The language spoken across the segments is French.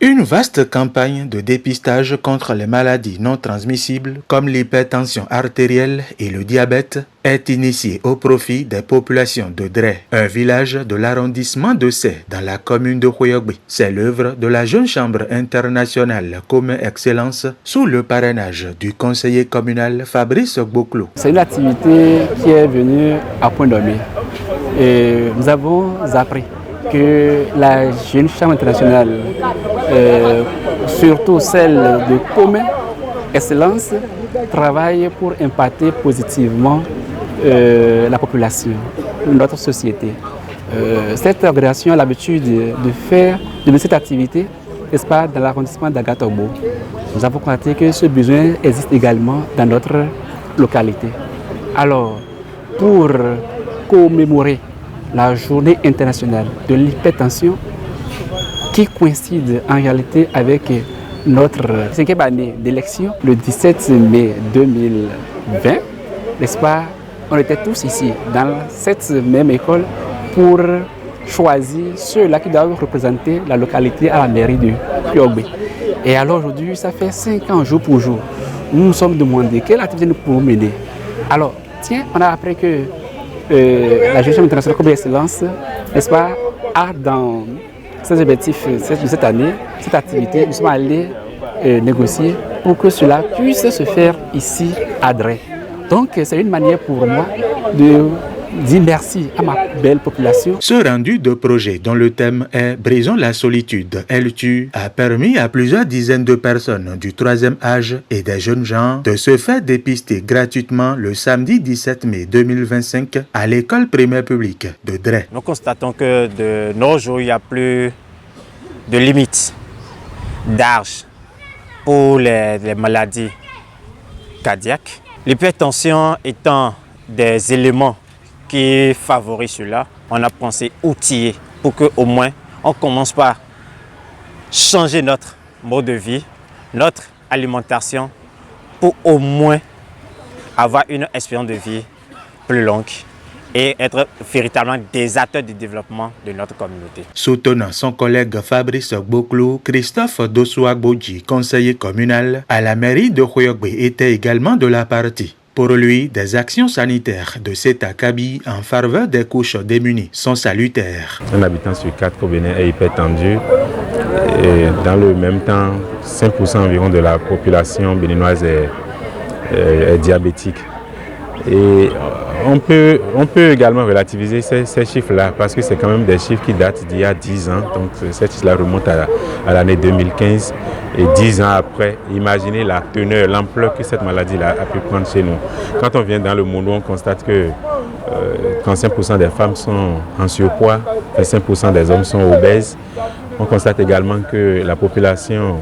Une vaste campagne de dépistage contre les maladies non transmissibles comme l'hypertension artérielle et le diabète est initiée au profit des populations de Dray, un village de l'arrondissement de Sey dans la commune de Khoyogbe. C'est l'œuvre de la Jeune Chambre internationale Commun Excellence sous le parrainage du conseiller communal Fabrice Gboklo. C'est une activité qui est venue à point nommé. Et nous avons appris que la Jeune Chambre internationale, surtout celle de Commun Excellence, travaille pour impacter positivement la population, notre société. Cette organisation a l'habitude de mener cette activité, n'est-ce pas, dans l'arrondissement d'Agatobo. Nous avons constaté que ce besoin existe également dans notre localité. Alors, pour commémorer la journée internationale de l'hypertension, qui coïncide en réalité avec notre 5e année d'élection, le 17 mai 2020, n'est-ce pas, on était tous ici dans cette même école pour choisir ceux-là qui doivent représenter la localité à la mairie de Khoyogbe. Et alors aujourd'hui, ça fait 5 ans jour pour jour, nous nous sommes demandé quelle activité nous pouvons mener. Alors, tiens, on a appris que la Jeune Chambre internationale Commun Excellence, n'est-ce pas, a dans ses objectifs de cette année, cette activité, nous sommes allés négocier pour que cela puisse se faire ici à Dray. Donc c'est une manière pour moi de dire merci à ma belle population. Ce rendu de projet dont le thème est Brisons la solitude, elle tue, a permis à plusieurs dizaines de personnes du 3e âge et des jeunes gens de se faire dépister gratuitement le samedi 17 mai 2025 à l'école primaire publique de Dray. Nous constatons que de nos jours, il n'y a plus de limite d'âge pour les maladies cardiaques. L'hypertension étant des éléments qui favorisent cela, on a pensé outiller pour qu'au moins on commence par changer notre mode de vie, notre alimentation, pour au moins avoir une espérance de vie plus longue et être véritablement des acteurs du développement de notre communauté. Soutenant son collègue Fabrice Gboklo, Christophe Dossouagboji, conseiller communal à la mairie de Khoyogbe, était également de la partie. Pour lui, des actions sanitaires de cet acabit en faveur des couches démunies sont salutaires. Un habitant sur 4 au Bénin est hypertendu et dans le même temps, 5% environ de la population béninoise est diabétique. Et on peut également relativiser ces chiffres-là parce que c'est quand même des chiffres qui datent d'il y a 10 ans. Donc ces chiffres-là remontent à l'année 2015. Et 10 ans après, imaginez la teneur, l'ampleur que cette maladie-là a pu prendre chez nous. Quand on vient dans le monde, on constate que 35% des femmes sont en surpoids et 5% des hommes sont obèses. On constate également que la population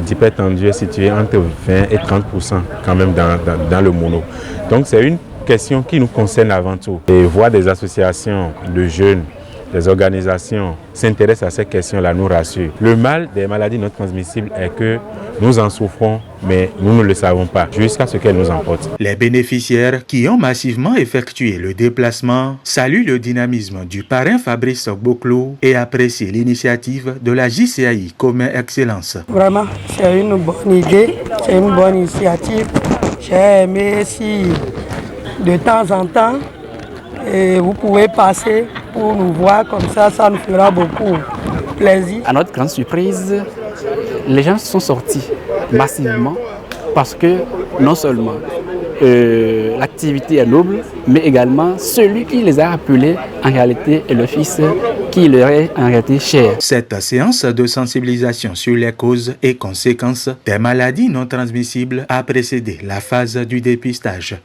d'hypertendus est située entre 20 et 30% quand même dans le mono. Donc c'est une question qui nous concerne avant tout. Et voir des associations de jeunes, des organisations s'intéressent à ces questions-là nous rassure. Le mal des maladies non transmissibles est que nous en souffrons, mais nous ne le savons pas, jusqu'à ce qu'elles nous emportent. Les bénéficiaires qui ont massivement effectué le déplacement saluent le dynamisme du parrain Fabrice Gboklo et apprécient l'initiative de la JCAI Commun Excellence. Vraiment, c'est une bonne idée, c'est une bonne initiative. J'ai aimé si de temps en temps, et vous pouvez passer pour nous voir comme ça nous fera beaucoup plaisir. À notre grande surprise, les gens sont sortis massivement parce que non seulement l'activité est noble, mais également celui qui les a appelés en réalité est le fils qui leur est en réalité cher. Cette séance de sensibilisation sur les causes et conséquences des maladies non transmissibles a précédé la phase du dépistage.